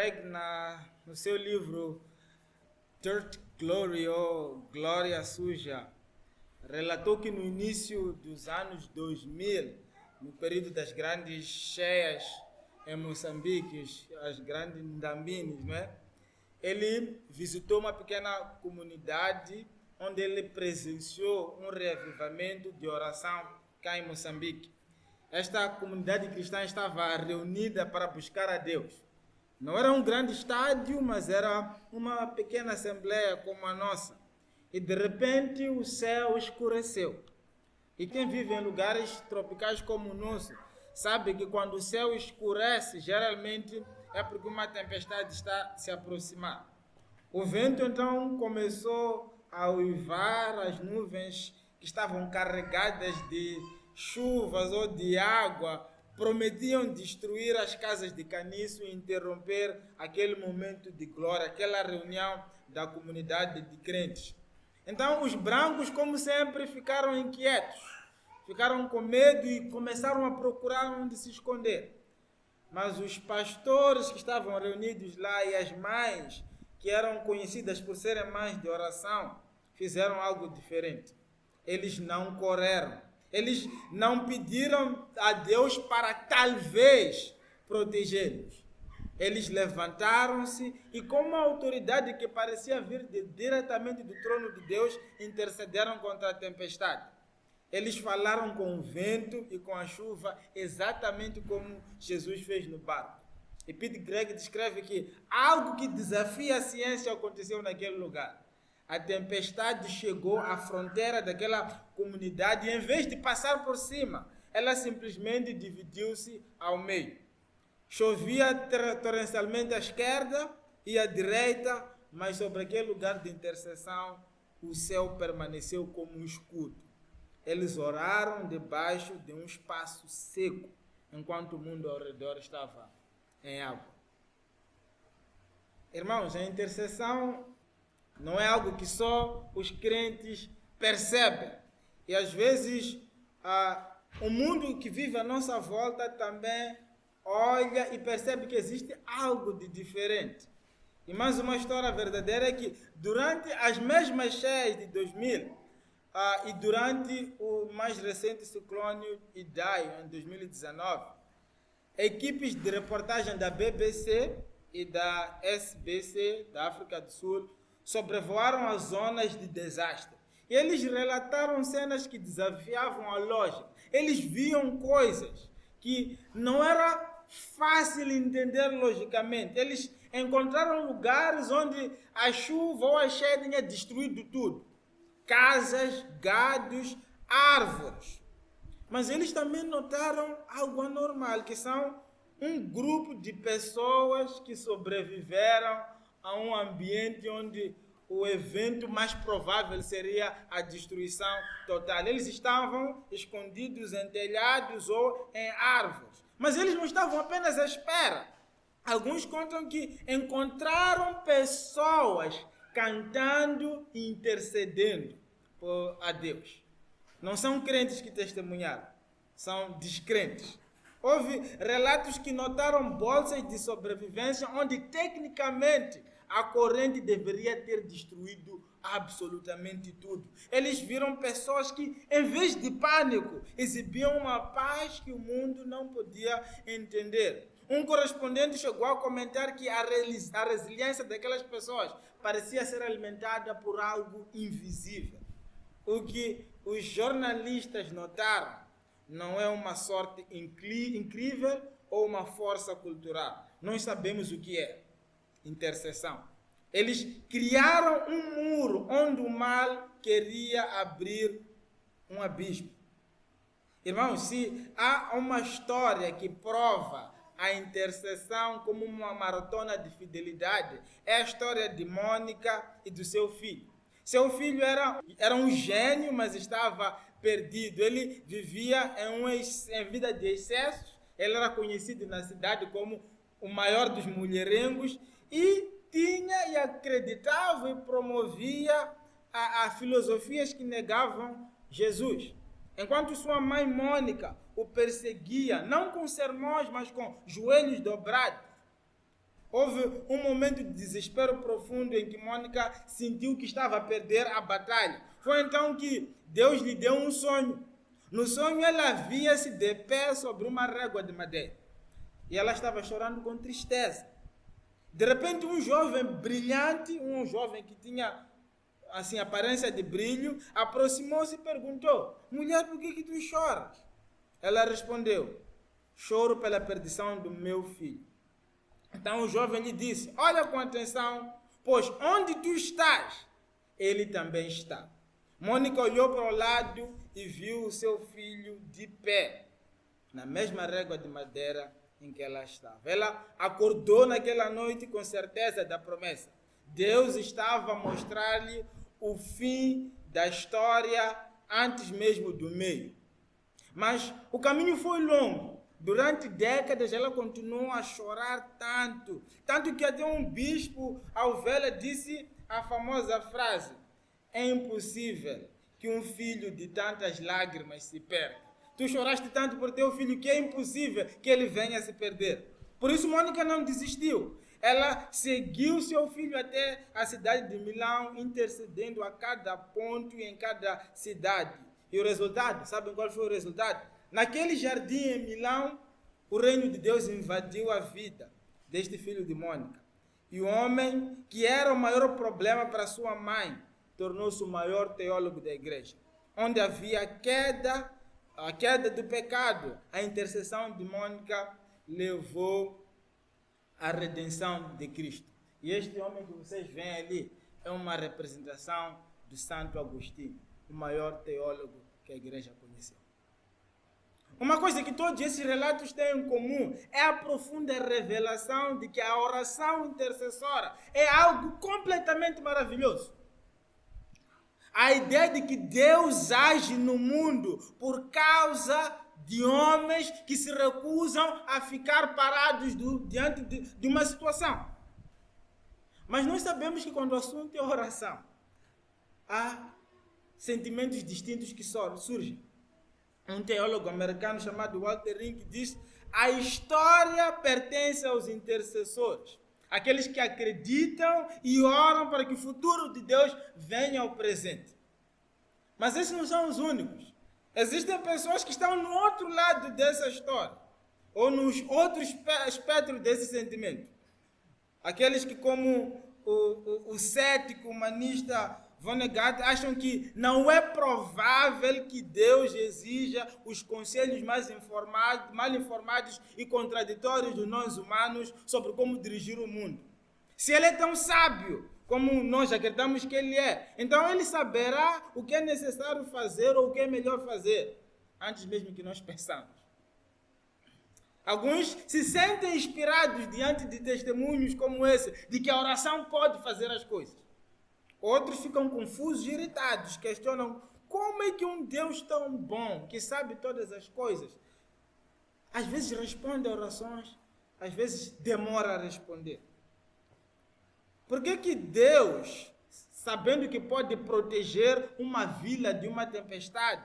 Gregg, no seu livro Dirt Glory, ou Glória Suja, relatou que no início dos anos 2000, no período das grandes cheias em Moçambique, as grandes ndambines, não é? Ele visitou uma pequena comunidade onde ele presenciou um reavivamento de oração cá em Moçambique. Esta comunidade cristã estava reunida para buscar a Deus. Não era um grande estádio, mas era uma pequena assembleia como a nossa. E de repente o céu escureceu. E quem vive em lugares tropicais como o nosso sabe que quando o céu escurece, geralmente é porque uma tempestade está a se aproximar. O vento então começou a uivar, as nuvens que estavam carregadas de chuvas ou de água prometiam destruir as casas de caniço e interromper aquele momento de glória, aquela reunião da comunidade de crentes. Então os brancos, como sempre, ficaram inquietos, ficaram com medo e começaram a procurar onde se esconder. Mas os pastores que estavam reunidos lá e as mães, que eram conhecidas por serem mães de oração, fizeram algo diferente. Eles não correram. Eles não pediram a Deus para talvez protegê-los. Eles levantaram-se e, com uma autoridade que parecia vir diretamente do trono de Deus, intercederam contra a tempestade. Eles falaram com o vento e com a chuva, exatamente como Jesus fez no barco. E Pete Greig descreve que algo que desafia a ciência aconteceu naquele lugar. A tempestade chegou à fronteira daquela comunidade e, em vez de passar por cima, ela simplesmente dividiu-se ao meio. Chovia torrencialmente à esquerda e à direita, mas sobre aquele lugar de intercessão, o céu permaneceu como um escudo. Eles oraram debaixo de um espaço seco, enquanto o mundo ao redor estava em água. Irmãos, a intercessão não é algo que só os crentes percebem. E às vezes o mundo que vive à nossa volta também olha e percebe que existe algo de diferente. E mais uma história verdadeira é que durante as mesmas cheias de 2000 e durante o mais recente ciclone Idai, em 2019, equipes de reportagem da BBC e da SBC, da África do Sul, sobrevoaram as zonas de desastre. E eles relataram cenas que desafiavam a lógica. Eles viam coisas que não era fácil entender logicamente. Eles encontraram lugares onde a chuva ou a cheia tinha destruído tudo. Casas, gados, árvores. Mas eles também notaram algo anormal, que são um grupo de pessoas que sobreviveram a um ambiente onde o evento mais provável seria a destruição total. Eles estavam escondidos em telhados ou em árvores. Mas eles não estavam apenas à espera. Alguns contam que encontraram pessoas cantando e intercedendo a Deus. Não são crentes que testemunharam, são descrentes. Houve relatos que notaram bolsas de sobrevivência onde tecnicamente a corrente deveria ter destruído absolutamente tudo. Eles viram pessoas que, em vez de pânico, exibiam uma paz que o mundo não podia entender. Um correspondente chegou a comentar que a resiliência daquelas pessoas parecia ser alimentada por algo invisível. O que os jornalistas notaram não é uma sorte incrível ou uma força cultural. Nós sabemos o que é intercessão. Eles criaram um muro onde o mal queria abrir um abismo. Irmãos, se há uma história que prova a intercessão como uma maratona de fidelidade, é a história de Mônica e do seu filho. Seu filho era um gênio, mas estava perdido. Ele vivia em vida de excessos. Ele era conhecido na cidade como o maior dos mulherengos e tinha e acreditava e promovia a filosofias que negavam Jesus. Enquanto sua mãe Mônica o perseguia, não com sermões, mas com joelhos dobrados. houve um momento de desespero profundo em que Mônica sentiu que estava a perder a batalha. Foi então que Deus lhe deu um sonho. No sonho ela via-se de pé sobre uma régua de madeira. E ela estava chorando com tristeza. De repente um jovem brilhante, um jovem que tinha assim aparência de brilho, aproximou-se e perguntou: mulher, por que tu choras? Ela respondeu: choro pela perdição do meu filho. Então o jovem lhe disse: olha com atenção, pois onde tu estás, ele também está. Mônica olhou para o lado e viu o seu filho de pé, na mesma régua de madeira em que ela estava. Ela acordou naquela noite com certeza da promessa. Deus estava a mostrar-lhe o fim da história antes mesmo do meio. Mas o caminho foi longo. Durante décadas ela continuou a chorar tanto que até um bispo ao vê-la disse a famosa frase: é impossível que um filho de tantas lágrimas se perca. Tu choraste tanto por teu filho que é impossível que ele venha a se perder. Por isso Mônica não desistiu. Ela seguiu seu filho até a cidade de Milão, intercedendo a cada ponto e em cada cidade. E o resultado, sabem qual foi o resultado? Naquele jardim em Milão, o reino de Deus invadiu a vida deste filho de Mônica. E o homem, que era o maior problema para sua mãe, tornou-se o maior teólogo da igreja. Onde havia a queda do pecado, a intercessão de Mônica levou à redenção de Cristo. E este homem que vocês veem ali é uma representação do Santo Agostinho, o maior teólogo que a igreja conheceu. Uma coisa que todos esses relatos têm em comum é a profunda revelação de que a oração intercessora é algo completamente maravilhoso. A ideia de que Deus age no mundo por causa de homens que se recusam a ficar parados diante de uma situação. Mas nós sabemos que quando o assunto é oração, há sentimentos distintos que surgem. Um teólogo americano chamado Walter Rink diz: a história pertence aos intercessores, aqueles que acreditam e oram para que o futuro de Deus venha ao presente. Mas esses não são os únicos. Existem pessoas que estão no outro lado dessa história, ou nos outros espectros desse sentimento. Aqueles que, como o cético humanista Vonnegut, acham que não é provável que Deus exija os conselhos mal informados e contraditórios de nós humanos sobre como dirigir o mundo. Se ele é tão sábio como nós acreditamos que ele é, então ele saberá o que é necessário fazer ou o que é melhor fazer, antes mesmo que nós pensamos. Alguns se sentem inspirados diante de testemunhos como esse, de que a oração pode fazer as coisas. Outros ficam confusos e irritados, questionam como é que um Deus tão bom, que sabe todas as coisas, às vezes responde a orações, às vezes demora a responder. Por que Deus, sabendo que pode proteger uma vila de uma tempestade,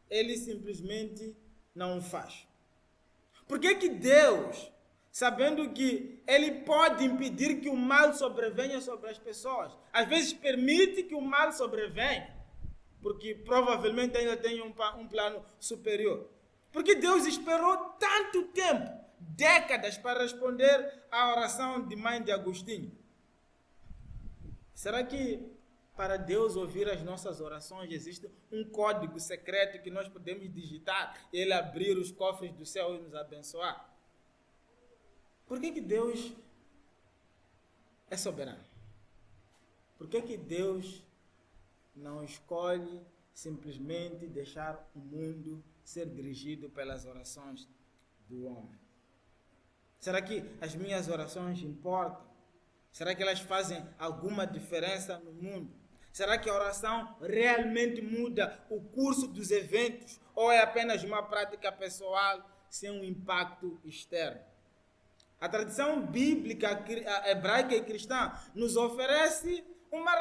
ele simplesmente não o faz? Por que Deus, sabendo que ele pode impedir que o mal sobrevenha sobre as pessoas, às vezes permite que o mal sobrevenha, porque provavelmente ainda tem um plano superior? Porque Deus esperou tanto tempo, décadas, para responder à oração de mãe de Agostinho? Será que para Deus ouvir as nossas orações existe um código secreto que nós podemos digitar e ele abrir os cofres do céu e nos abençoar? Por que Deus é soberano? Por que Deus não escolhe simplesmente deixar o mundo ser dirigido pelas orações do homem? Será que as minhas orações importam? Será que elas fazem alguma diferença no mundo? Será que a oração realmente muda o curso dos eventos ou é apenas uma prática pessoal sem um impacto externo? A tradição bíblica hebraica e cristã nos oferece uma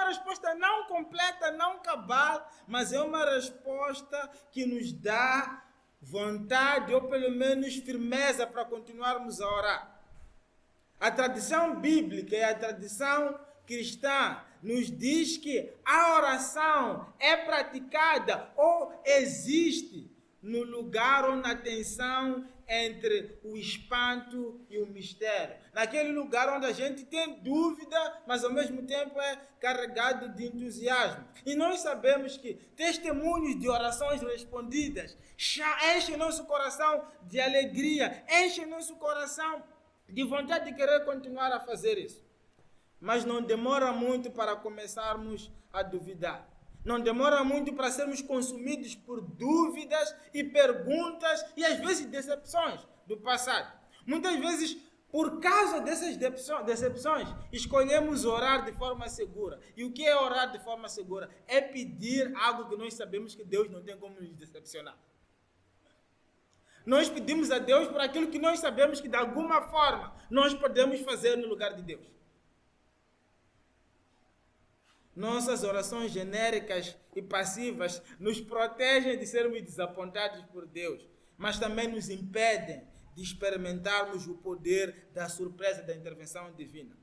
resposta não completa, não cabal, mas é uma resposta que nos dá vontade ou pelo menos firmeza para continuarmos a orar. A tradição bíblica e a tradição cristã nos diz que a oração é praticada ou existe no lugar ou na tensão entre o espanto e o mistério. Naquele lugar onde a gente tem dúvida, mas ao mesmo tempo é carregado de entusiasmo. E nós sabemos que testemunhos de orações respondidas enchem nosso coração de alegria, enchem nosso coração de vontade de querer continuar a fazer isso. Mas não demora muito para começarmos a duvidar. Não demora muito para sermos consumidos por dúvidas e perguntas e às vezes decepções do passado. Muitas vezes, por causa dessas decepções, escolhemos orar de forma segura. E o que é orar de forma segura? É pedir algo que nós sabemos que Deus não tem como nos decepcionar. Nós pedimos a Deus por aquilo que nós sabemos que de alguma forma nós podemos fazer no lugar de Deus. Nossas orações genéricas e passivas nos protegem de sermos desapontados por Deus, mas também nos impedem de experimentarmos o poder da surpresa da intervenção divina.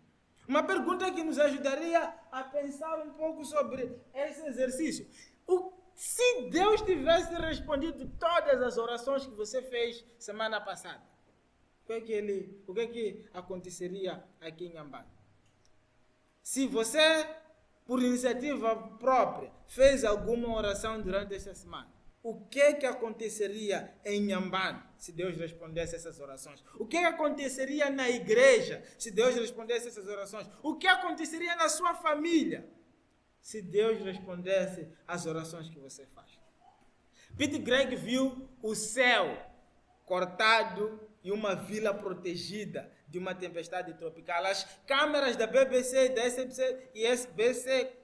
Uma pergunta que nos ajudaria a pensar um pouco sobre esse exercício. Se Deus tivesse respondido todas as orações que você fez semana passada, o que aconteceria aqui em Inhambane? Se você, por iniciativa própria, fez alguma oração durante esta semana, o que aconteceria em Inhambane se Deus respondesse essas orações? O que aconteceria na igreja se Deus respondesse essas orações? O que aconteceria na sua família se Deus respondesse às orações que você faz? Peter Greg viu o céu cortado e uma vila protegida de uma tempestade tropical. As câmeras da BBC, da SBC e SBC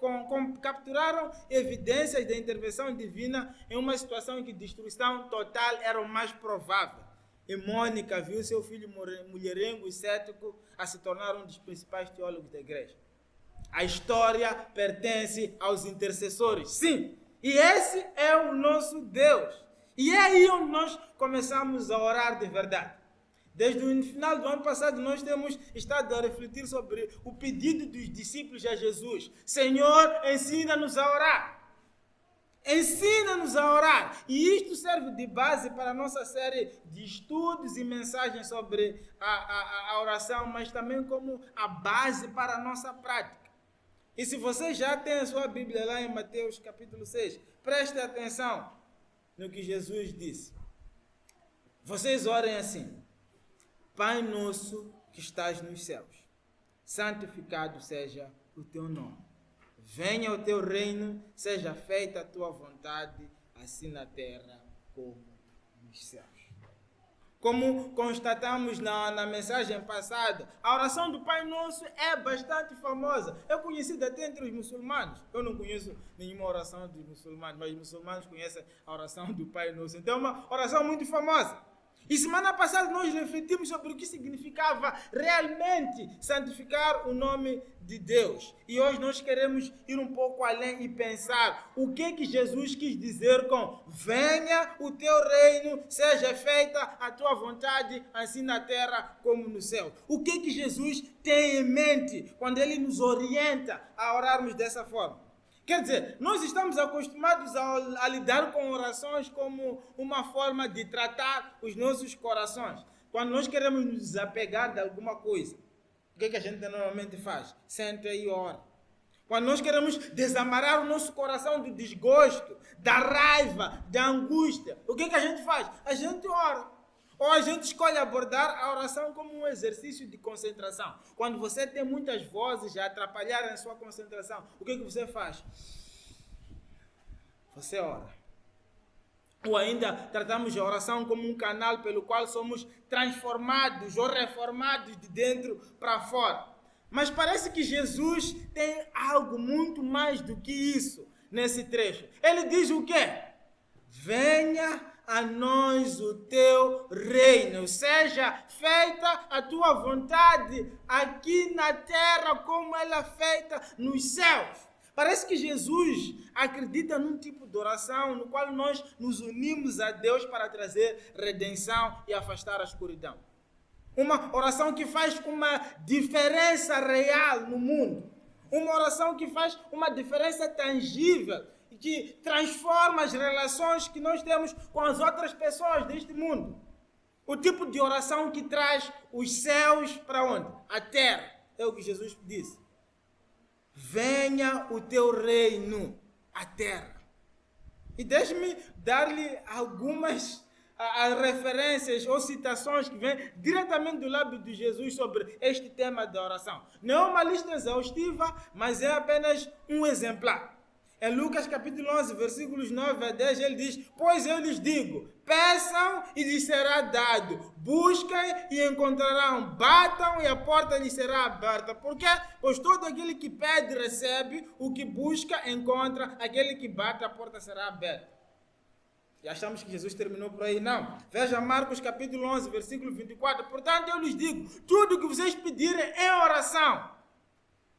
capturaram evidências da intervenção divina em uma situação em que destruição total era o mais provável. E Mônica viu seu filho mulherengo e cético a se tornar um dos principais teólogos da igreja. A história pertence aos intercessores. Sim, e esse é o nosso Deus. E é aí onde nós começamos a orar de verdade. Desde o final do ano passado, nós temos estado a refletir sobre o pedido dos discípulos a Jesus. Senhor, ensina-nos a orar. Ensina-nos a orar. E isto serve de base para a nossa série de estudos e mensagens sobre a oração, mas também como a base para a nossa prática. E se você já tem a sua Bíblia lá em Mateus capítulo 6, preste atenção no que Jesus disse. Vocês orem assim: Pai nosso que estás nos céus, santificado seja o teu nome. Venha o teu reino, seja feita a tua vontade, assim na terra como nos céus. Como constatamos na mensagem passada, a oração do Pai Nosso é bastante famosa. É conhecida até entre os muçulmanos. Eu não conheço nenhuma oração dos muçulmanos, mas os muçulmanos conhecem a oração do Pai Nosso. Então é uma oração muito famosa. E semana passada nós refletimos sobre o que significava realmente santificar o nome de Deus. E hoje nós queremos ir um pouco além e pensar o que Jesus quis dizer com venha o teu reino, seja feita a tua vontade, assim na terra como no céu. O que Jesus tem em mente quando ele nos orienta a orarmos dessa forma? Quer dizer, nós estamos acostumados a lidar com orações como uma forma de tratar os nossos corações. Quando nós queremos nos desapegar de alguma coisa, o que a gente normalmente faz? Senta e ora. Quando nós queremos desamarrar o nosso coração do desgosto, da raiva, da angústia, o que a gente faz? A gente ora. Ou a gente escolhe abordar a oração como um exercício de concentração. Quando você tem muitas vozes a atrapalharem a sua concentração, o que você faz? Você ora. Ou ainda tratamos a oração como um canal pelo qual somos transformados ou reformados de dentro para fora. Mas parece que Jesus tem algo muito mais do que isso nesse trecho. Ele diz o quê? Venha a nós o teu reino, seja feita a tua vontade aqui na terra como ela é feita nos céus. Parece que Jesus acredita num tipo de oração no qual nós nos unimos a Deus para trazer redenção e afastar a escuridão. Uma oração que faz uma diferença real no mundo. Uma oração que faz uma diferença tangível e que transforma as relações que nós temos com as outras pessoas deste mundo. O tipo de oração que traz os céus para onde? A terra. É o que Jesus disse. Venha o teu reino à terra. E deixe-me dar-lhe algumas referências ou citações que vêm diretamente do lábio de Jesus sobre este tema da oração. Não é uma lista exaustiva, mas é apenas um exemplar. Em Lucas capítulo 11, versículos 9 a 10, ele diz: pois eu lhes digo, peçam e lhes será dado, busquem e encontrarão, batam e a porta lhes será aberta. Por quê? Pois todo aquele que pede recebe, o que busca encontra, aquele que bate a porta será aberta. E achamos que Jesus terminou por aí. Não. Veja Marcos capítulo 11, versículo 24. Portanto, eu lhes digo, tudo o que vocês pedirem em oração,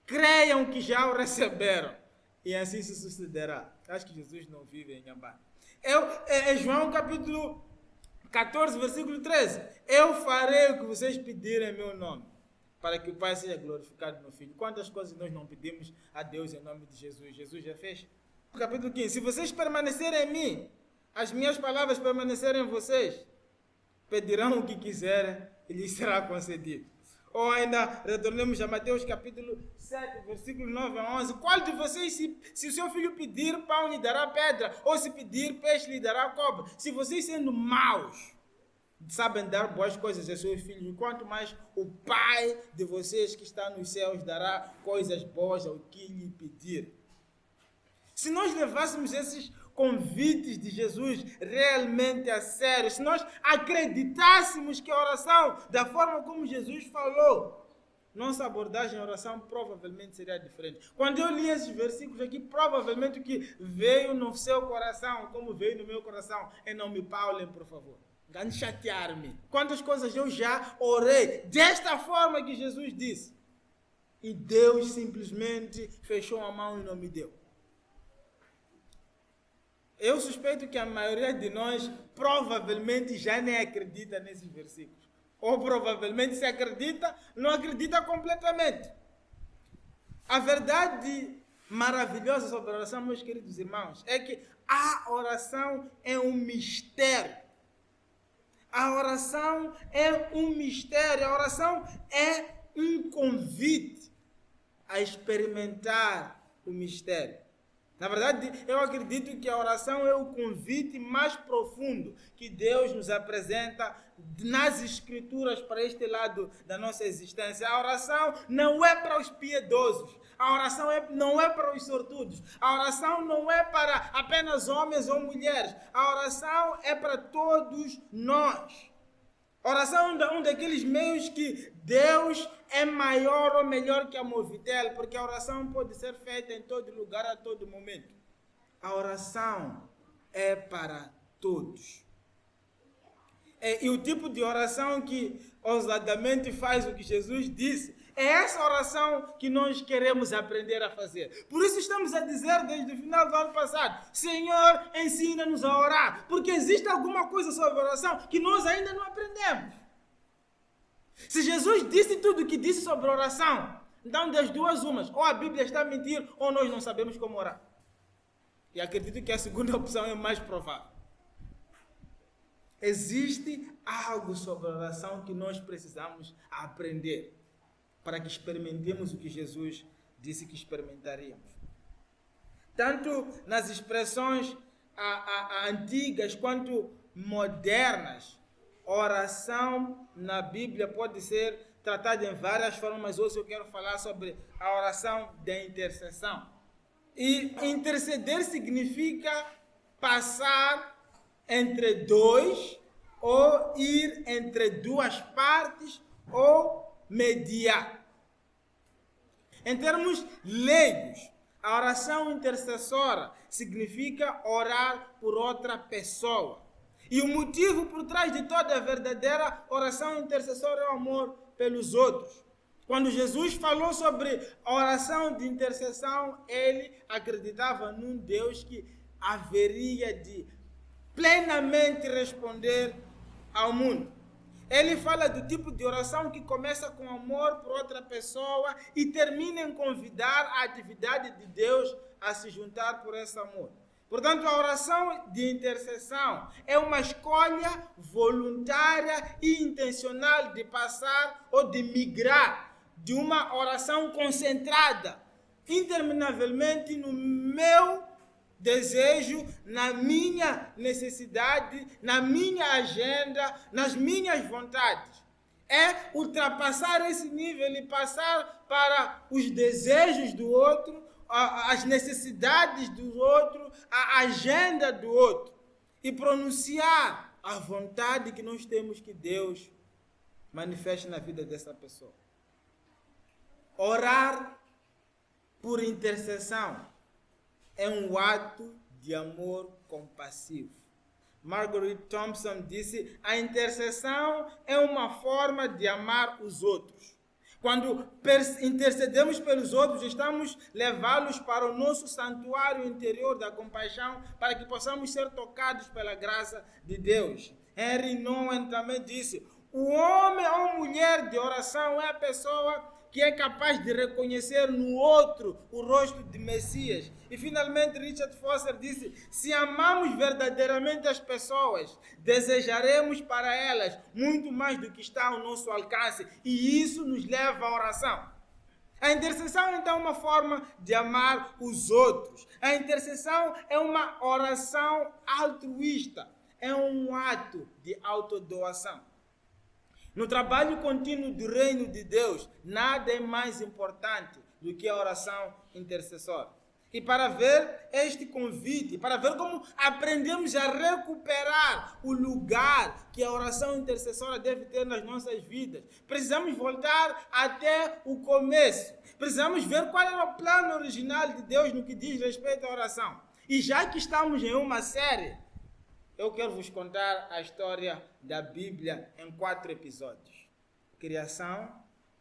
creiam que já o receberam. E assim se sucederá. Acho que Jesus não vive em Gambá. João capítulo 14, versículo 13. Eu farei o que vocês pedirem em meu nome, para que o Pai seja glorificado no Filho. Quantas coisas nós não pedimos a Deus em nome de Jesus? Jesus já fez. Capítulo 15. Se vocês permanecerem em mim, as minhas palavras permanecerem em vocês, pedirão o que quiserem e lhes será concedido. Ou ainda, retornemos a Mateus capítulo 7, versículo 9 a 11. Qual de vocês, se o seu filho pedir pão, lhe dará pedra? Ou se pedir peixe, lhe dará cobra? Se vocês, sendo maus, sabem dar boas coisas a seus filhos, quanto mais o Pai de vocês que está nos céus dará coisas boas ao que lhe pedir. Se nós levássemos esses convites de Jesus realmente a sério, se nós acreditássemos que a oração, da forma como Jesus falou, nossa abordagem à oração provavelmente seria diferente. Quando eu li esses versículos aqui, provavelmente o que veio no seu coração, como veio no meu coração, não me paulem, por favor. Não chatear-me. Quantas coisas eu já orei desta forma que Jesus disse. E Deus simplesmente fechou a mão e não me deu. Eu suspeito que a maioria de nós provavelmente já nem acredita nesses versículos. Ou provavelmente se acredita, não acredita completamente. A verdade maravilhosa sobre a oração, meus queridos irmãos, é que a oração é um mistério. A oração é um mistério. A oração é um convite a experimentar o mistério. Na verdade, eu acredito que a oração é o convite mais profundo que Deus nos apresenta nas Escrituras para este lado da nossa existência. A oração não é para os piedosos. A oração não é para os sortudos. A oração não é para apenas homens ou mulheres. A oração é para todos nós. A oração é um daqueles meios que Deus é maior ou melhor que a Movitel, porque a oração pode ser feita em todo lugar, a todo momento. A oração é para todos. E o tipo de oração que ousadamente faz o que Jesus disse, é essa oração que nós queremos aprender a fazer. Por isso estamos a dizer desde o final do ano passado, Senhor, ensina-nos a orar. Porque existe alguma coisa sobre a oração que nós ainda não aprendemos. Se Jesus disse tudo o que disse sobre a oração, então das duas umas, ou a Bíblia está a mentir, ou nós não sabemos como orar. E acredito que a segunda opção é mais provável. Existe algo sobre a oração que nós precisamos aprender para que experimentemos o que Jesus disse que experimentaríamos. Tanto nas expressões antigas quanto modernas, oração na Bíblia pode ser tratada em várias formas, mas hoje eu quero falar sobre a oração de intercessão. E interceder significa passar entre dois, ou ir entre duas partes, ou mediar. Em termos leigos, a oração intercessora significa orar por outra pessoa. E o motivo por trás de toda a verdadeira oração intercessora é o amor pelos outros. Quando Jesus falou sobre a oração de intercessão, ele acreditava num Deus que haveria de plenamente responder ao mundo. Ele fala do tipo de oração que começa com amor por outra pessoa e termina em convidar a atividade de Deus a se juntar por esse amor. Portanto, a oração de intercessão é uma escolha voluntária e intencional de passar ou de migrar de uma oração concentrada interminavelmente no meu desejo, na minha necessidade, na minha agenda, nas minhas vontades. É ultrapassar esse nível e passar para os desejos do outro, as necessidades do outro, a agenda do outro. E pronunciar a vontade que nós temos que Deus manifeste na vida dessa pessoa. Orar por intercessão é um ato de amor compassivo. Margaret Thompson disse: a intercessão é uma forma de amar os outros. Quando intercedemos pelos outros, estamos levá-los para o nosso santuário interior da compaixão, para que possamos ser tocados pela graça de Deus. Henry Nouwen também disse: o homem ou mulher de oração é a pessoa que é capaz de reconhecer no outro o rosto de Messias. E finalmente Richard Foster disse: se amamos verdadeiramente as pessoas, desejaremos para elas muito mais do que está ao nosso alcance, e isso nos leva à oração. A intercessão então é uma forma de amar os outros. A intercessão é uma oração altruísta, é um ato de autodoação. No trabalho contínuo do reino de Deus, nada é mais importante do que a oração intercessória. E para ver este convite, para ver como aprendemos a recuperar o lugar que a oração intercessória deve ter nas nossas vidas, precisamos voltar até o começo. Precisamos ver qual era o plano original de Deus no que diz respeito à oração. E já que estamos em uma série, eu quero vos contar a história da Bíblia em 4 episódios. Criação,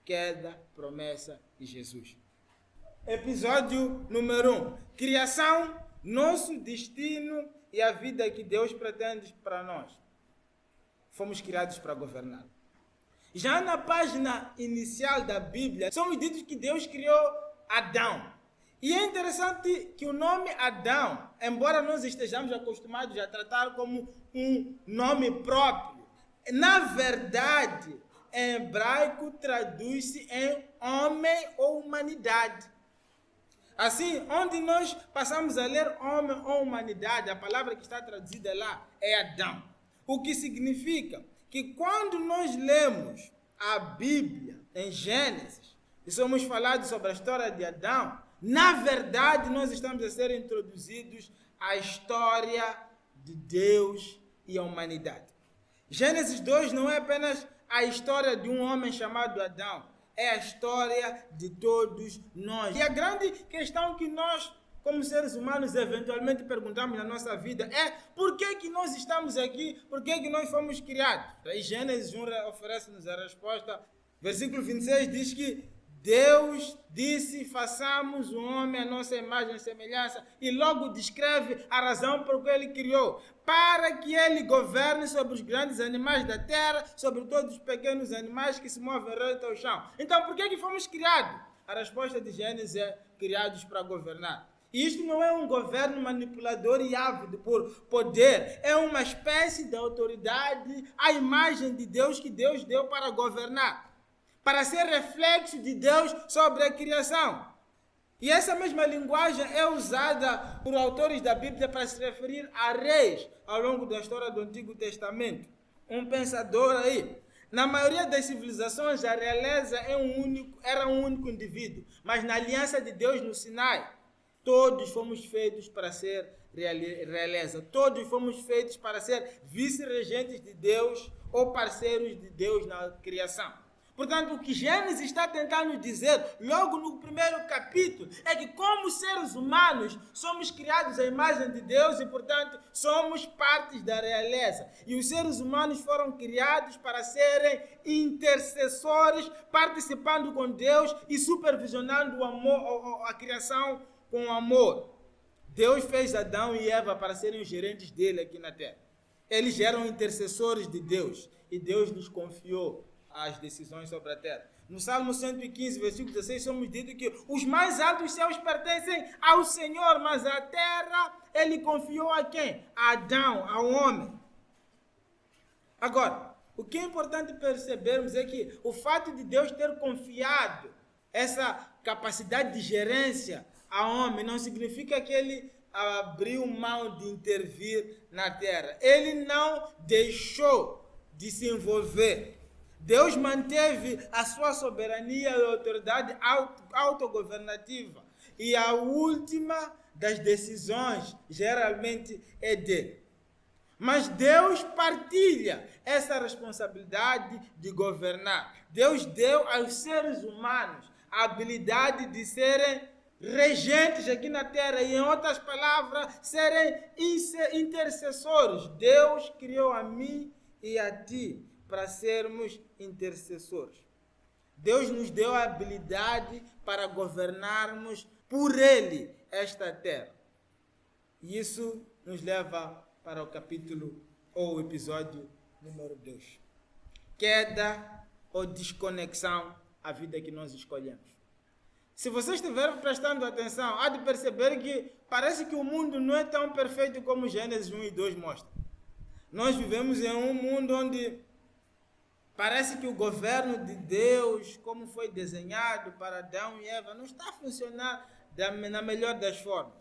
queda, promessa e Jesus. Episódio número 1. Criação, nosso destino e a vida que Deus pretende para nós. Fomos criados para governar. Já na página inicial da Bíblia, somos ditos que Deus criou Adão. E é interessante que o nome Adão, embora nós estejamos acostumados a tratar como um nome próprio, na verdade, em hebraico traduz-se em homem ou humanidade. Assim, onde nós passamos a ler homem ou humanidade, a palavra que está traduzida lá é Adão. O que significa que quando nós lemos a Bíblia em Gênesis, e somos falados sobre a história de Adão, na verdade, nós estamos a ser introduzidos à história de Deus e a humanidade. Gênesis 2 não é apenas a história de um homem chamado Adão, é a história de todos nós. E a grande questão que nós, como seres humanos, eventualmente perguntamos na nossa vida é: por que nós estamos aqui? Por que nós fomos criados? Aí Gênesis 1 oferece-nos a resposta. Versículo 26 diz que Deus disse: façamos o homem à nossa imagem e semelhança, e logo descreve a razão por que ele criou, para que ele governe sobre os grandes animais da terra, sobre todos os pequenos animais que se movem rente ao chão. Então, por que fomos criados? A resposta de Gênesis é: criados para governar. E isto não é um governo manipulador e ávido por poder, é uma espécie de autoridade à imagem de Deus que Deus deu para governar, para ser reflexo de Deus sobre a criação. E essa mesma linguagem é usada por autores da Bíblia para se referir a reis ao longo da história do Antigo Testamento. Um pensador aí: na maioria das civilizações, a realeza era um único indivíduo, mas na aliança de Deus no Sinai, todos fomos feitos para ser realeza, todos fomos feitos para ser vice-regentes de Deus ou parceiros de Deus na criação. Portanto, o que Gênesis está tentando dizer, logo no primeiro capítulo, é que como seres humanos somos criados à imagem de Deus e, portanto, somos partes da realeza. E os seres humanos foram criados para serem intercessores, participando com Deus e supervisionando o amor, a criação com amor. Deus fez Adão e Eva para serem os gerentes dele aqui na terra. Eles eram intercessores de Deus. e Deus lhes confiou as decisões sobre a terra. No Salmo 115, versículo 16, somos dito que os mais altos céus pertencem ao Senhor, mas a terra ele confiou a quem? A Adão, ao homem. Agora, o que é importante percebermos é que o fato de Deus ter confiado essa capacidade de gerência ao homem não significa que ele abriu mão de intervir na terra. Ele não deixou de se envolver. Deus manteve a sua soberania e autoridade autogovernativa. E a última das decisões geralmente é dele. Mas Deus partilha essa responsabilidade de governar. Deus deu aos seres humanos a habilidade de serem regentes aqui na terra e, em outras palavras, serem intercessores. Deus criou a mim e a ti para sermos intercessores. Deus nos deu a habilidade para governarmos por Ele esta terra. E isso nos leva para o capítulo ou o episódio número 2. Queda ou desconexão à vida que nós escolhemos. Se você estiver prestando atenção, há de perceber que parece que o mundo não é tão perfeito como Gênesis 1 e 2 mostra. Nós vivemos em um mundo onde parece que o governo de Deus, como foi desenhado para Adão e Eva, não está a funcionar na melhor das formas.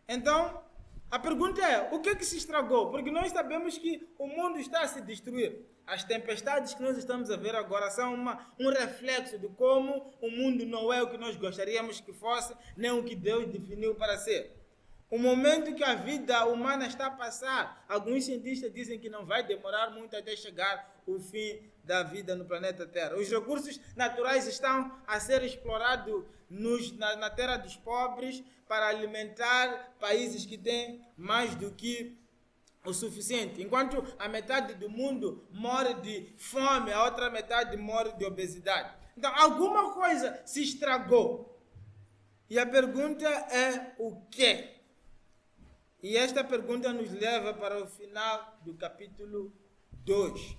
Então, a pergunta é, o que é que se estragou? Porque nós sabemos que o mundo está a se destruir. As tempestades que nós estamos a ver agora são um reflexo de como o mundo não é o que nós gostaríamos que fosse, nem o que Deus definiu para ser. O momento que a vida humana está a passar, alguns cientistas dizem que não vai demorar muito até chegar o fim da vida no planeta Terra. Os recursos naturais estão a ser explorados na terra dos pobres para alimentar países que têm mais do que o suficiente. Enquanto a metade do mundo morre de fome, a outra metade morre de obesidade. Então, alguma coisa se estragou. E a pergunta é o quê? E esta pergunta nos leva para o final do capítulo 2.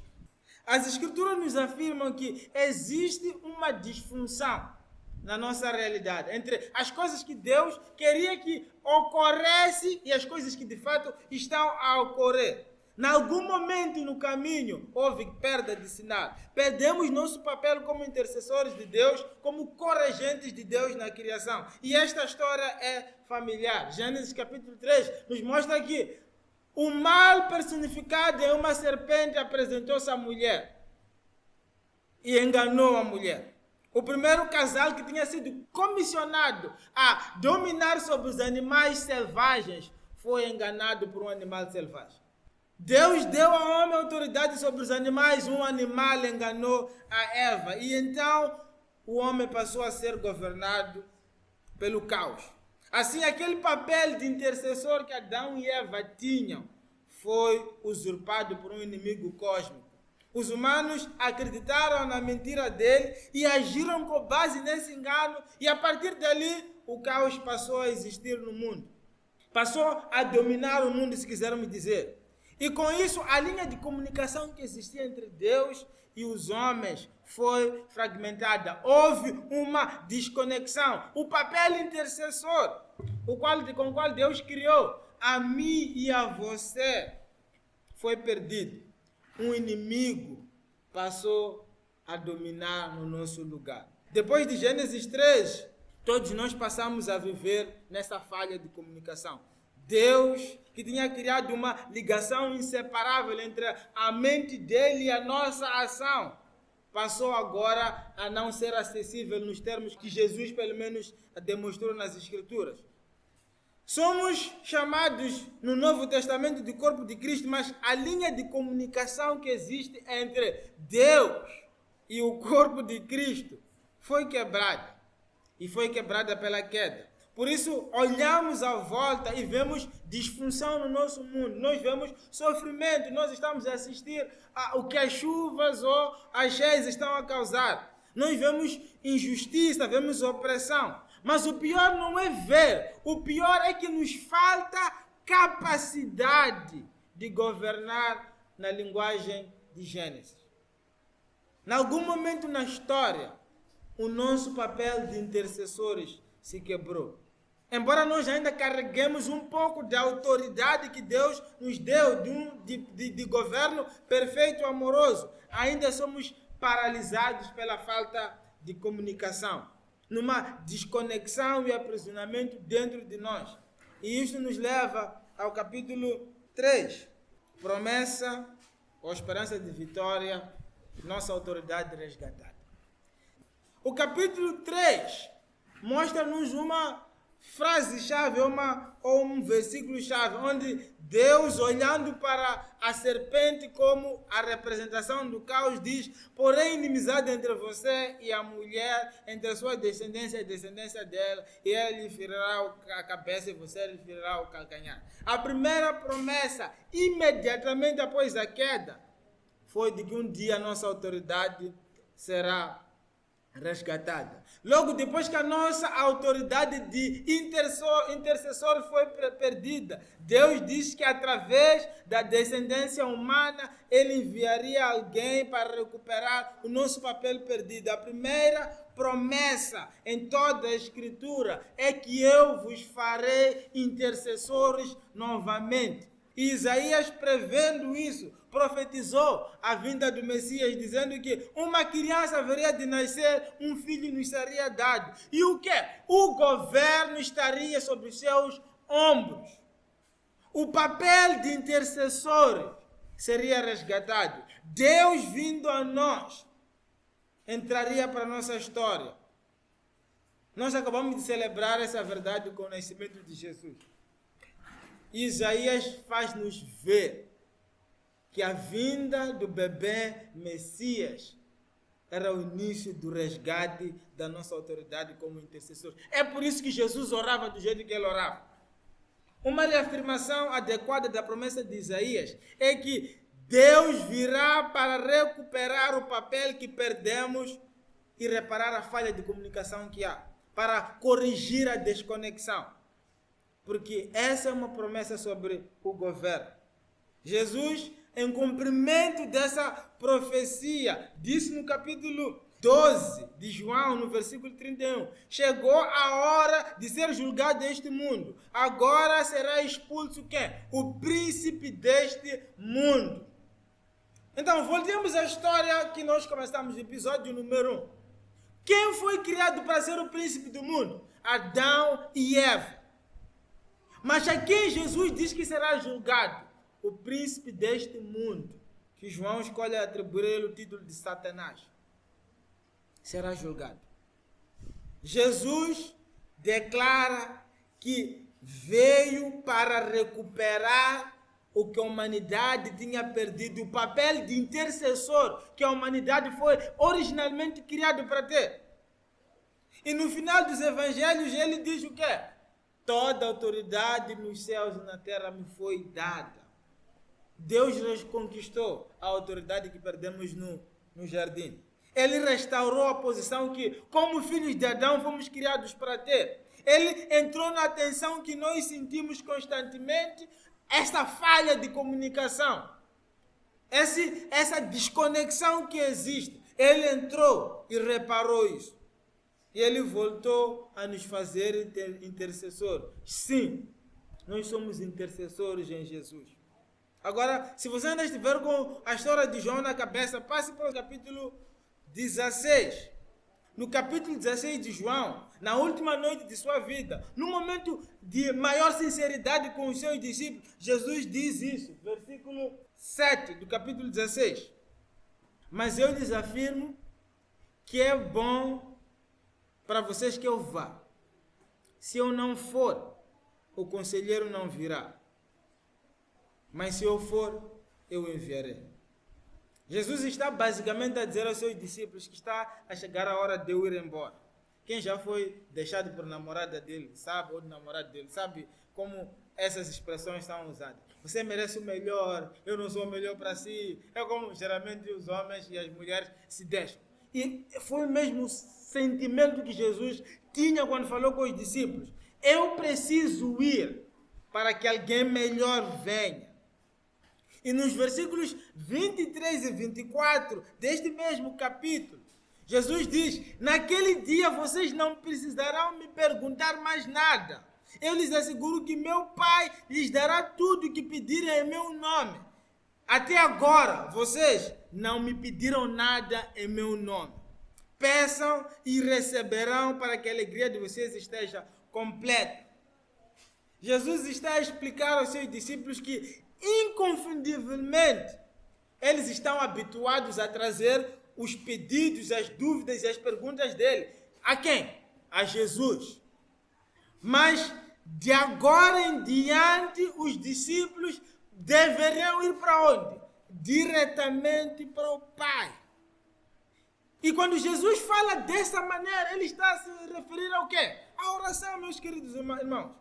As Escrituras nos afirmam que existe uma disfunção na nossa realidade entre as coisas que Deus queria que ocorresse e as coisas que de fato estão a ocorrer. Em algum momento no caminho houve perda de sinal. Perdemos nosso papel como intercessores de Deus, como corregentes de Deus na criação. E esta história é familiar. Gênesis capítulo 3 nos mostra que o mal personificado em uma serpente apresentou-se à mulher e enganou a mulher. O primeiro casal que tinha sido comissionado a dominar sobre os animais selvagens foi enganado por um animal selvagem. Deus deu ao homem autoridade sobre os animais, um animal enganou a Eva. E então o homem passou a ser governado pelo caos. Assim, aquele papel de intercessor que Adão e Eva tinham foi usurpado por um inimigo cósmico. Os humanos acreditaram na mentira dele e agiram com base nesse engano. E a partir dali, o caos passou a existir no mundo. Passou a dominar o mundo, se quisermos dizer. E com isso, a linha de comunicação que existia entre Deus e os homens foi fragmentada. Houve uma desconexão. O papel intercessor, com o qual Deus criou a mim e a você, foi perdido. Um inimigo passou a dominar no nosso lugar. Depois de Gênesis 3, todos nós passamos a viver nessa falha de comunicação. Deus, que tinha criado uma ligação inseparável entre a mente dele e a nossa ação, passou agora a não ser acessível nos termos que Jesus, pelo menos, demonstrou nas Escrituras. Somos chamados no Novo Testamento de corpo de Cristo, mas a linha de comunicação que existe entre Deus e o corpo de Cristo foi quebrada. E foi quebrada pela queda. Por isso, olhamos à volta e vemos disfunção no nosso mundo. Nós vemos sofrimento. Nós estamos a assistir ao que as chuvas ou as cheias estão a causar. Nós vemos injustiça, vemos opressão. Mas o pior não é ver. O pior é que nos falta capacidade de governar na linguagem de Gênesis. Em algum momento na história, o nosso papel de intercessores se quebrou. Embora nós ainda carreguemos um pouco da autoridade que Deus nos deu de governo perfeito e amoroso, ainda somos paralisados pela falta de comunicação, numa desconexão e aprisionamento dentro de nós. E isso nos leva ao capítulo 3, promessa ou esperança de vitória, nossa autoridade resgatada. O capítulo 3 mostra-nos uma frase-chave ou um versículo-chave, onde Deus, olhando para a serpente como a representação do caos, diz: porém inimizade entre você e a mulher, entre a sua descendência e a descendência dela, e ela lhe ferirá a cabeça e você lhe ferirá o calcanhar. A primeira promessa, imediatamente após a queda, foi de que um dia a nossa autoridade será resgatada. Logo depois que a nossa autoridade de intercessor foi perdida, Deus diz que através da descendência humana Ele enviaria alguém para recuperar o nosso papel perdido. A primeira promessa em toda a Escritura é que eu vos farei intercessores novamente. E Isaías, prevendo isso, profetizou a vinda do Messias, dizendo que uma criança haveria de nascer, um filho nos seria dado. E o quê? O governo estaria sobre os seus ombros. O papel de intercessor seria resgatado. Deus vindo a nós entraria para a nossa história. Nós acabamos de celebrar essa verdade com o nascimento de Jesus. Isaías faz-nos ver que a vinda do bebê Messias era o início do resgate da nossa autoridade como intercessor. É por isso que Jesus orava do jeito que ele orava. Uma reafirmação adequada da promessa de Isaías é que Deus virá para recuperar o papel que perdemos e reparar a falha de comunicação que há, para corrigir a desconexão. Porque essa é uma promessa sobre o governo. Jesus, em cumprimento dessa profecia, disse no capítulo 12 de João, no versículo 31, chegou a hora de ser julgado este mundo. Agora será expulso quem? O príncipe deste mundo. Então, voltemos à história que nós começamos no episódio número 1. Quem foi criado para ser o príncipe do mundo? Adão e Eva. Mas a quem Jesus diz que será julgado? O príncipe deste mundo, que João escolhe atribuir o título de Satanás, será julgado. Jesus declara que veio para recuperar o que a humanidade tinha perdido, o papel de intercessor que a humanidade foi originalmente criado para ter. E no final dos evangelhos ele diz o quê? Toda autoridade nos céus e na terra me foi dada. Deus reconquistou a autoridade que perdemos no jardim. Ele restaurou a posição que, como filhos de Adão, fomos criados para ter. Ele entrou na tensão que nós sentimos constantemente, essa falha de comunicação, essa desconexão que existe. Ele entrou e reparou isso. E ele voltou a nos fazer intercessores. Sim, nós somos intercessores em Jesus. Agora, se você ainda estiver com a história de João na cabeça, passe para o capítulo 16. No capítulo 16 de João, na última noite de sua vida, no momento de maior sinceridade com os seus discípulos, Jesus diz isso, versículo 7 do capítulo 16. Mas eu lhes afirmo que é bom para vocês que eu vá. Se eu não for, o conselheiro não virá. Mas se eu for, eu enviarei. Jesus está basicamente a dizer aos seus discípulos que está a chegar a hora de eu ir embora. Quem já foi deixado por namorada dele, sabe, ou namorado dele, sabe como essas expressões são usadas. Você merece o melhor, eu não sou o melhor para si. É como geralmente os homens e as mulheres se deixam. E foi o mesmo sentimento que Jesus tinha quando falou com os discípulos. Eu preciso ir para que alguém melhor venha. E nos versículos 23 e 24 deste mesmo capítulo, Jesus diz: naquele dia vocês não precisarão me perguntar mais nada. Eu lhes asseguro que meu Pai lhes dará tudo o que pedirem em meu nome. Até agora, vocês não me pediram nada em meu nome. Peçam e receberão para que a alegria de vocês esteja completa. Jesus está a explicar aos seus discípulos que, inconfundivelmente, eles estão habituados a trazer os pedidos, as dúvidas e as perguntas dele. A quem? A Jesus. Mas, de agora em diante, os discípulos deveriam ir para onde? Diretamente para o Pai. E quando Jesus fala dessa maneira, ele está a se referir ao quê? À oração, meus queridos irmãos.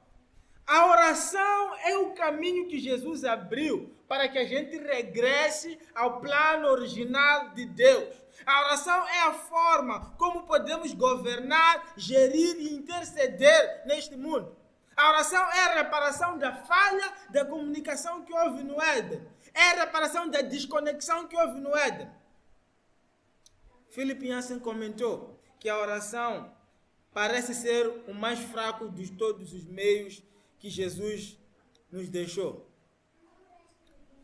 A oração é o caminho que Jesus abriu para que a gente regresse ao plano original de Deus. A oração é a forma como podemos governar, gerir e interceder neste mundo. A oração é a reparação da falha da comunicação que houve no Éden. É a reparação da desconexão que houve no Éden. Philip Yancey comentou que a oração parece ser o mais fraco de todos os meios que Jesus nos deixou.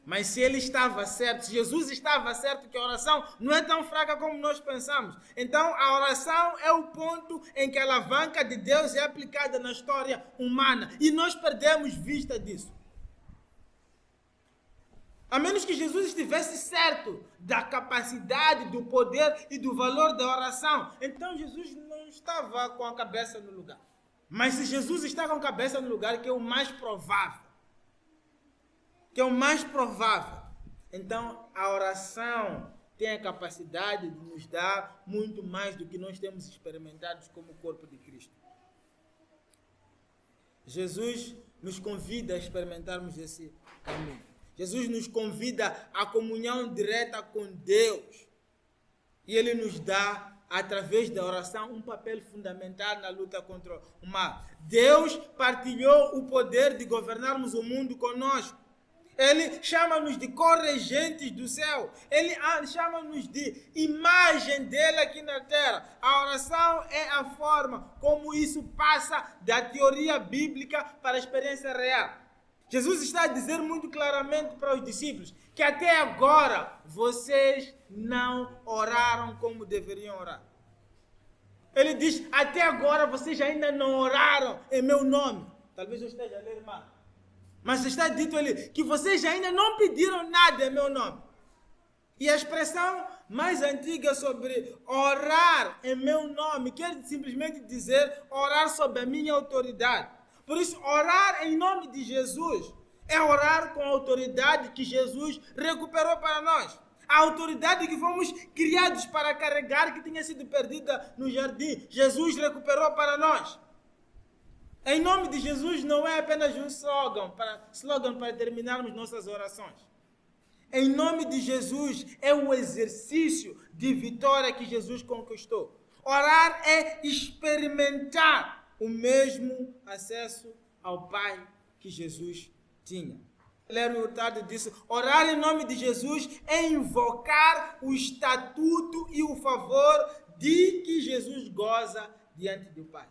Mas se ele estava certo, se Jesus estava certo que a oração não é tão fraca como nós pensamos, então a oração é o ponto em que a alavanca de Deus é aplicada na história humana e nós perdemos vista disso. A menos que Jesus estivesse certo da capacidade, do poder e do valor da oração, então Jesus não estava com a cabeça no lugar. Mas se Jesus está com a cabeça no lugar, que é o mais provável, então a oração tem a capacidade de nos dar muito mais do que nós temos experimentado como corpo de Cristo. Jesus nos convida a experimentarmos esse caminho. Jesus nos convida à comunhão direta com Deus. E Ele nos dá, através da oração, um papel fundamental na luta contra o mal. Deus partilhou o poder de governarmos o mundo conosco. Ele chama-nos de corregentes do céu. Ele chama-nos de imagem dele aqui na terra. A oração é a forma como isso passa da teoria bíblica para a experiência real. Jesus está a dizer muito claramente para os discípulos que até agora vocês não oraram como deveriam orar. Ele diz, até agora vocês ainda não oraram em meu nome. Talvez eu esteja a ler mal. Mas está dito ali que vocês ainda não pediram nada em meu nome. E a expressão mais antiga sobre orar em meu nome quer simplesmente dizer orar sob a minha autoridade. Por isso, orar em nome de Jesus é orar com a autoridade que Jesus recuperou para nós. A autoridade que fomos criados para carregar, que tinha sido perdida no jardim, Jesus recuperou para nós. Em nome de Jesus não é apenas um slogan para terminarmos nossas orações. Em nome de Jesus é o exercício de vitória que Jesus conquistou. Orar é experimentar o mesmo acesso ao Pai que Jesus tinha. Lério Hurtado disse, orar em nome de Jesus é invocar o estatuto e o favor de que Jesus goza diante do Pai.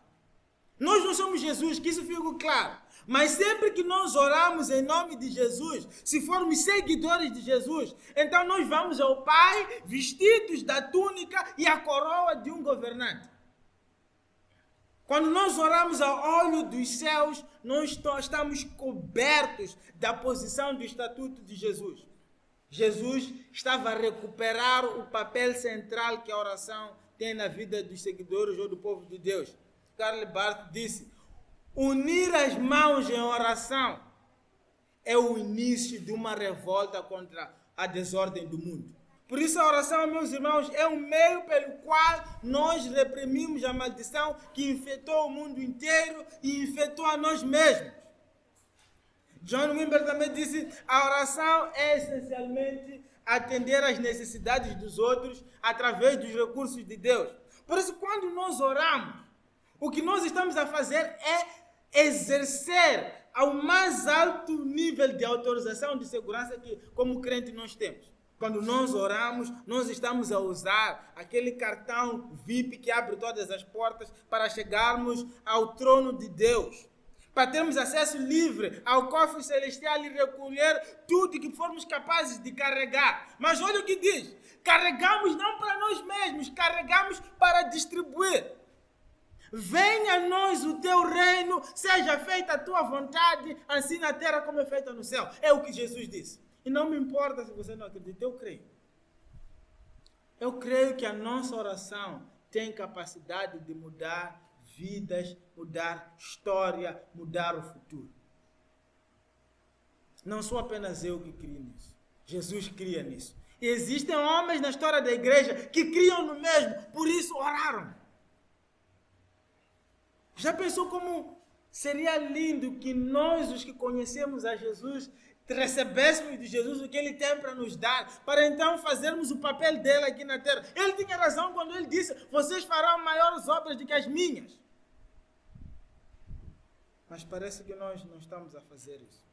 Nós não somos Jesus, que isso fique claro. Mas sempre que nós oramos em nome de Jesus, se formos seguidores de Jesus, então nós vamos ao Pai vestidos da túnica e a coroa de um governante. Quando nós oramos ao olho dos céus, nós estamos cobertos da posição do estatuto de Jesus. Jesus estava a recuperar o papel central que a oração tem na vida dos seguidores ou do povo de Deus. Karl Barth disse, unir as mãos em oração é o início de uma revolta contra a desordem do mundo. Por isso a oração, meus irmãos, é um meio pelo qual nós reprimimos a maldição que infectou o mundo inteiro e infectou a nós mesmos. John Wimber também disse, a oração é essencialmente atender às necessidades dos outros através dos recursos de Deus. Por isso, quando nós oramos, o que nós estamos a fazer é exercer ao mais alto nível de autorização de segurança que, como crente, nós temos. Quando nós oramos, nós estamos a usar aquele cartão VIP que abre todas as portas para chegarmos ao trono de Deus. Para termos acesso livre ao cofre celestial e recolher tudo que formos capazes de carregar. Mas olha o que diz. Carregamos não para nós mesmos, carregamos para distribuir. Venha a nós o teu reino, seja feita a tua vontade, assim na terra como é feita no céu. É o que Jesus disse. E não me importa se você não acredita, eu creio. Eu creio que a nossa oração tem capacidade de mudar vidas, mudar história, mudar o futuro. Não sou apenas eu que crio nisso. Jesus cria nisso. E existem homens na história da igreja que criam no mesmo, por isso oraram. Já pensou como seria lindo que nós, os que conhecemos a Jesus, recebêssemos de Jesus o que Ele tem para nos dar, para então fazermos o papel dele aqui na terra. Ele tinha razão quando ele disse, vocês farão maiores obras do que as minhas. Mas parece que nós não estamos a fazer isso.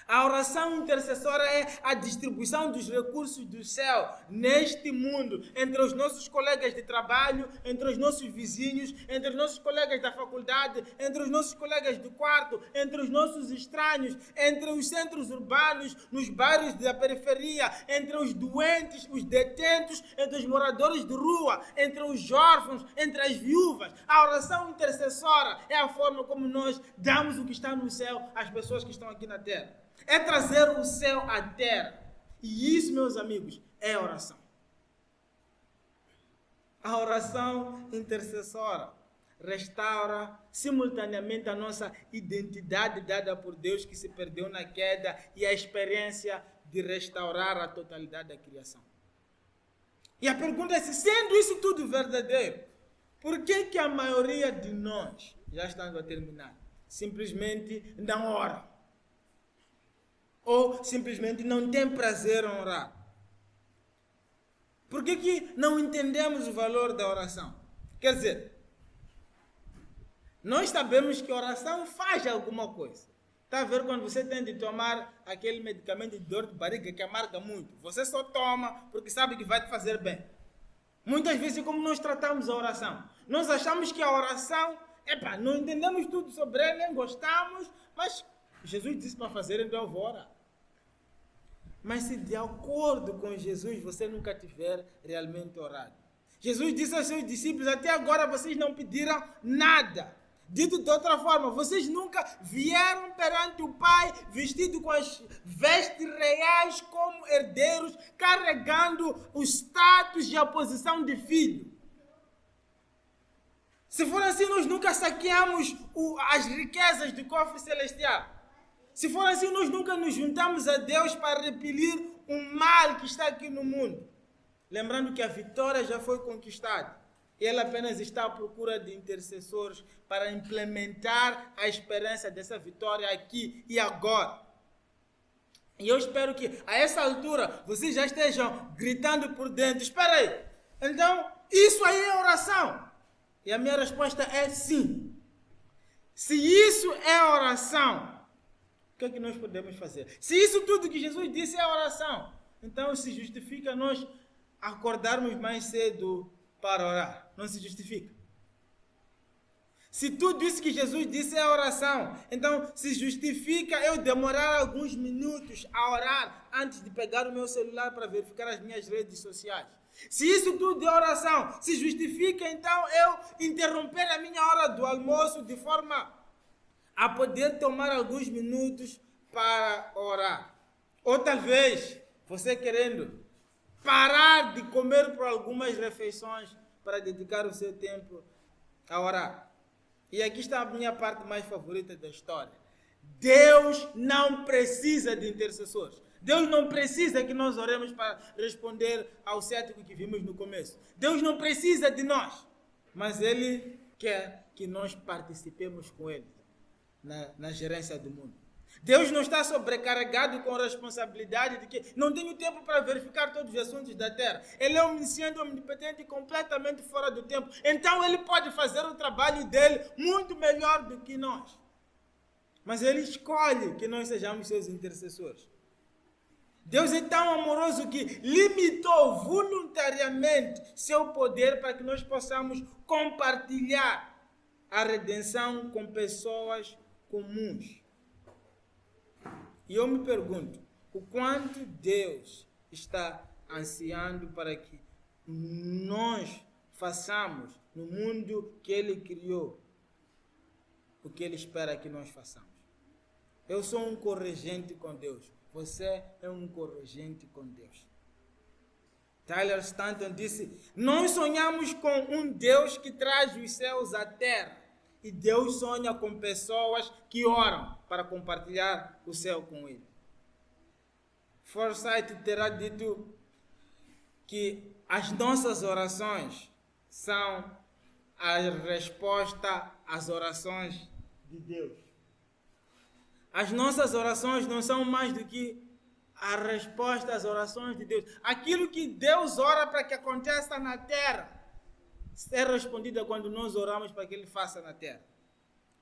A oração intercessora é a distribuição dos recursos do céu neste mundo, entre os nossos colegas de trabalho, entre os nossos vizinhos, entre os nossos colegas da faculdade, entre os nossos colegas do quarto, entre os nossos estranhos, entre os centros urbanos, nos bairros da periferia, entre os doentes, os detentos, entre os moradores de rua, entre os órfãos, entre as viúvas. A oração intercessora é a forma como nós damos o que está no céu às pessoas que estão aqui na terra. É trazer o céu à terra. E isso, meus amigos, é oração. A oração intercessora restaura simultaneamente a nossa identidade dada por Deus que se perdeu na queda e a experiência de restaurar a totalidade da criação. E a pergunta é, sendo isso tudo verdadeiro, por que a maioria de nós, já estamos a terminar, simplesmente não ora? Ou simplesmente não tem prazer em orar? Por que não entendemos o valor da oração? Quer dizer, nós sabemos que a oração faz alguma coisa. Está a ver quando você tem de tomar aquele medicamento de dor de barriga que amarga muito. Você só toma porque sabe que vai te fazer bem. Muitas vezes, como nós tratamos a oração? Nós achamos que a oração, não entendemos tudo sobre ela, nem gostamos, mas Jesus disse para fazer, então eu vou orar. Mas se de acordo com Jesus você nunca tiver realmente orado. Jesus disse aos seus discípulos, até agora vocês não pediram nada. Dito de outra forma, vocês nunca vieram perante o Pai vestidos com as vestes reais como herdeiros, carregando o status e a posição de filho. Se for assim, nós nunca saqueamos as riquezas do cofre celestial. Se for assim, nós nunca nos juntamos a Deus para repelir o mal que está aqui no mundo. Lembrando que a vitória já foi conquistada. E Ele apenas está à procura de intercessores para implementar a esperança dessa vitória aqui e agora. E eu espero que a essa altura vocês já estejam gritando por dentro. Espera aí, então isso aí é oração? E a minha resposta é sim. Se isso é oração, o que é que nós podemos fazer? Se isso tudo que Jesus disse é oração, então se justifica nós acordarmos mais cedo para orar? Não se justifica. Se tudo isso que Jesus disse é oração, então se justifica eu demorar alguns minutos a orar antes de pegar o meu celular para verificar as minhas redes sociais. Se isso tudo é oração, se justifica então eu interromper a minha hora do almoço de forma a poder tomar alguns minutos para orar. Ou talvez você querendo parar de comer por algumas refeições para dedicar o seu tempo a orar. E aqui está a minha parte mais favorita da história. Deus não precisa de intercessores. Deus não precisa que nós oremos para responder ao cético que vimos no começo. Deus não precisa de nós. Mas Ele quer que nós participemos com Ele na gerência do mundo. Deus não está sobrecarregado com a responsabilidade de que não tenho tempo para verificar todos os assuntos da terra. Ele é omnisciente, omnipotente e completamente fora do tempo. Então Ele pode fazer o trabalho dele muito melhor do que nós. mas Ele escolhe que nós sejamos seus intercessores. Deus é tão amoroso que limitou voluntariamente seu poder para que nós possamos compartilhar a redenção com pessoas comuns. E eu me pergunto, o quanto Deus está ansiando para que nós façamos no mundo que Ele criou o que Ele espera que nós façamos. Eu sou um corregente com Deus. Você é um corregente com Deus. Tyler Stanton disse: nós sonhamos com um Deus que traz os céus à terra. E Deus sonha com pessoas que oram para compartilhar o céu com Ele. Forsyth terá dito que as nossas orações são a resposta às orações de Deus. As nossas orações não são mais do que a resposta às orações de Deus. Aquilo que Deus ora para que aconteça na terra é respondido quando nós oramos para que Ele faça na terra.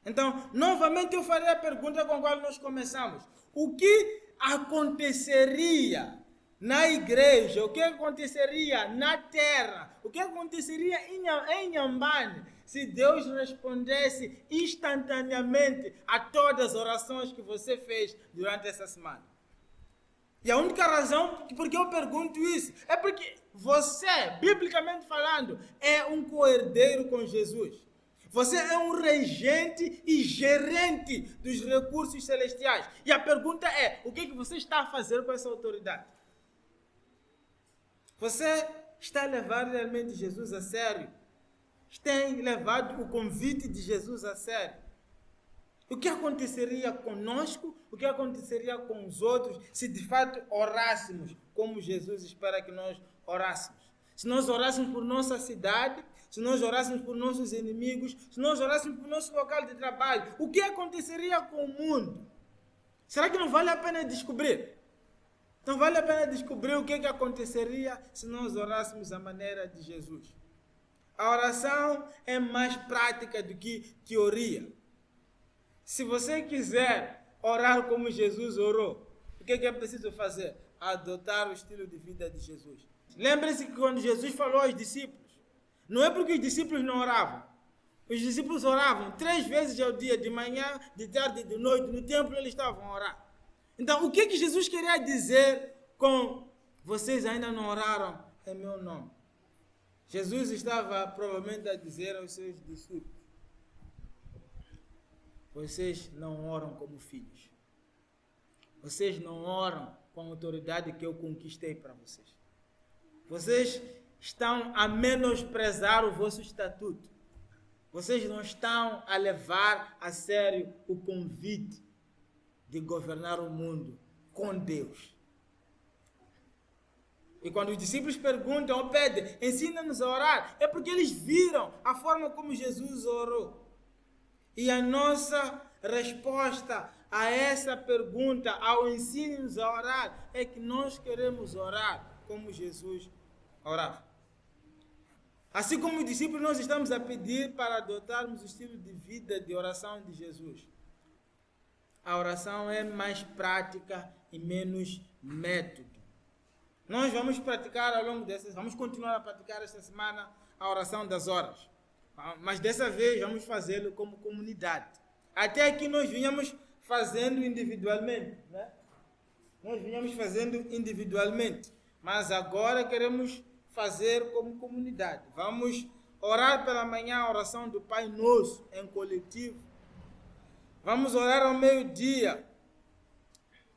Então, novamente eu farei a pergunta com a qual nós começamos. O que aconteceria na igreja? O que aconteceria na terra? O que aconteceria em Inhambane se Deus respondesse instantaneamente a todas as orações que você fez durante essa semana? E a única razão por que eu pergunto isso é porque você, biblicamente falando, é um co-herdeiro com Jesus. Você é um regente e gerente dos recursos celestiais. E a pergunta é, o que você está a fazer com essa autoridade? Você está a levar realmente Jesus a sério? Tem levado o convite de Jesus a sério? O que aconteceria conosco? O que aconteceria com os outros se de fato orássemos como Jesus espera que nós orássemos? Se nós orássemos por nossa cidade, se nós orássemos por nossos inimigos, se nós orássemos por nosso local de trabalho, o que aconteceria com o mundo? Será que não vale a pena descobrir? Não vale a pena descobrir o que aconteceria se nós orássemos à maneira de Jesus. A oração é mais prática do que teoria. Se você quiser orar como Jesus orou, o que é preciso fazer? Adotar o estilo de vida de Jesus. Lembre-se que quando Jesus falou aos discípulos, não é porque os discípulos não oravam. Os discípulos oravam 3 vezes ao dia, de manhã, de tarde e de noite. No templo eles estavam a orar. Então, o que Jesus queria dizer com vocês ainda não oraram em meu nome? Jesus estava provavelmente a dizer aos seus discípulos: vocês não oram como filhos. Vocês não oram com a autoridade que eu conquistei para vocês. Vocês estão a menosprezar o vosso estatuto. Vocês não estão a levar a sério o convite de governar o mundo com Deus. E quando os discípulos perguntam ou pedem, ensina-nos a orar, é porque eles viram a forma como Jesus orou. E a nossa resposta a essa pergunta, ao ensino-nos a orar, é que nós queremos orar como Jesus orava. Assim como os discípulos, nós estamos a pedir para adotarmos o estilo de vida de oração de Jesus. A oração é mais prática e menos método. Nós vamos praticar ao longo vamos continuar a praticar esta semana a oração das horas. Mas dessa vez vamos fazê-lo como comunidade. Até aqui nós vinhamos fazendo individualmente, né? Nós vinhamos fazendo individualmente. Mas agora queremos fazer como comunidade. Vamos orar pela manhã a oração do Pai Nosso em coletivo. Vamos orar ao meio-dia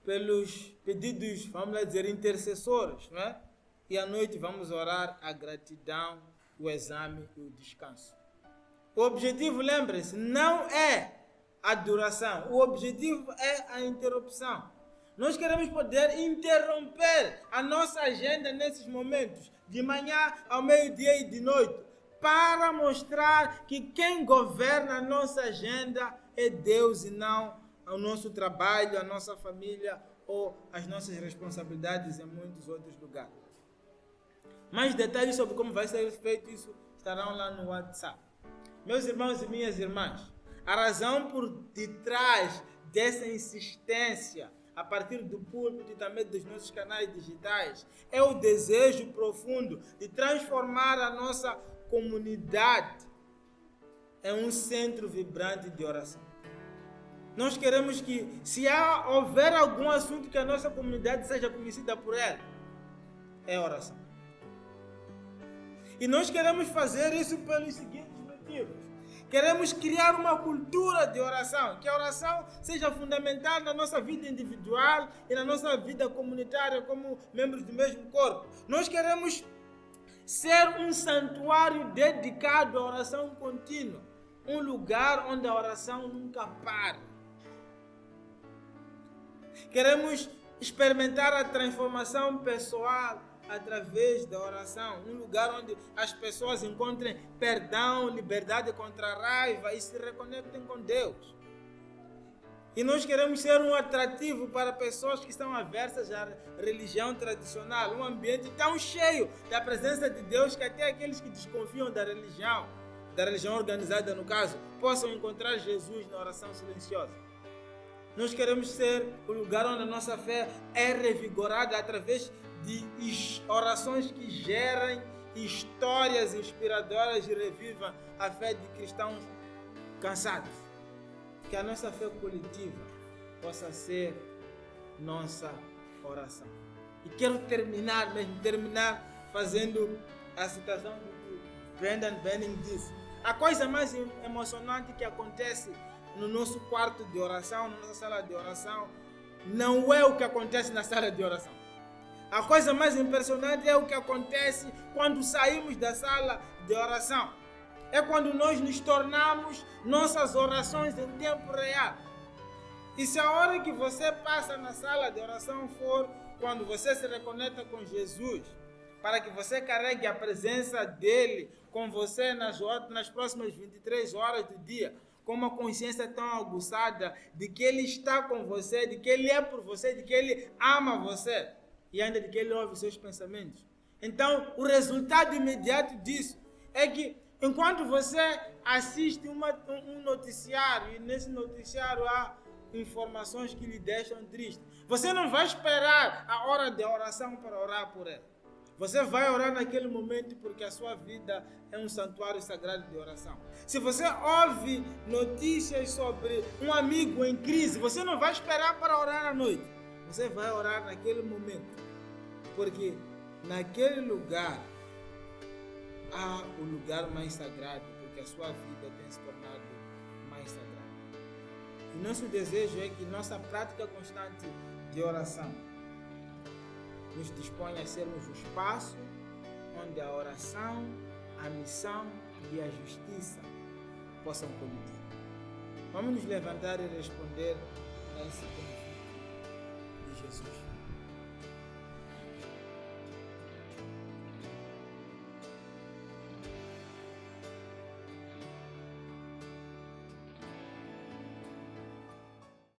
pelos pedidos, vamos lá dizer, intercessores, né? E à noite vamos orar a gratidão, o exame e o descanso. O objetivo, lembre-se, não é a duração. O objetivo é a interrupção. Nós queremos poder interromper a nossa agenda nesses momentos, de manhã ao meio-dia e de noite, para mostrar que quem governa a nossa agenda é Deus e não o nosso trabalho, a nossa família ou as nossas responsabilidades em muitos outros lugares. Mais detalhes sobre como vai ser feito isso estarão lá no WhatsApp. Meus irmãos e minhas irmãs, a razão por detrás dessa insistência a partir do púlpito e também dos nossos canais digitais. É o desejo profundo de transformar a nossa comunidade em um centro vibrante de oração. Nós queremos que, se houver algum assunto que a nossa comunidade seja conhecida por ela, é oração. E nós queremos fazer isso pelos seguintes motivos. Queremos criar uma cultura de oração, que a oração seja fundamental na nossa vida individual e na nossa vida comunitária como membros do mesmo corpo. Nós queremos ser um santuário dedicado à oração contínua, um lugar onde a oração nunca para. Queremos experimentar a transformação pessoal através da oração, um lugar onde as pessoas encontrem perdão, liberdade contra a raiva e se reconectem com Deus. E nós queremos ser um atrativo para pessoas que estão aversas à religião tradicional, um ambiente tão cheio da presença de Deus que até aqueles que desconfiam da religião organizada no caso, possam encontrar Jesus na oração silenciosa. Nós queremos ser o lugar onde a nossa fé é revigorada através de orações que gerem histórias inspiradoras e revivam a fé de cristãos cansados. Que a nossa fé coletiva possa ser nossa oração. E quero terminar fazendo a citação do que Brendan Benning disse. A coisa mais emocionante que acontece no nosso quarto de oração, na nossa sala de oração, não é o que acontece na sala de oração. A coisa mais impressionante é o que acontece quando saímos da sala de oração. É quando nós nos tornamos nossas orações em tempo real. E se a hora que você passa na sala de oração for quando você se reconecta com Jesus, para que você carregue a presença dele com você nas próximas 23 horas do dia, com uma consciência tão aguçada de que ele está com você, de que ele é por você, de que ele ama você e ainda de que ele ouve os seus pensamentos. Então, o resultado imediato disso é que enquanto você assiste um noticiário, e nesse noticiário há informações que lhe deixam triste, você não vai esperar a hora de oração para orar por ela. Você vai orar naquele momento porque a sua vida é um santuário sagrado de oração. Se você ouve notícias sobre um amigo em crise, você não vai esperar para orar à noite. Você vai orar naquele momento, porque naquele lugar há o lugar mais sagrado, porque a sua vida tem se tornado mais sagrada. E nosso desejo é que nossa prática constante de oração nos dispõe a sermos o espaço onde a oração, a missão e a justiça possam colidir. Vamos nos levantar e responder a esse convite de Jesus.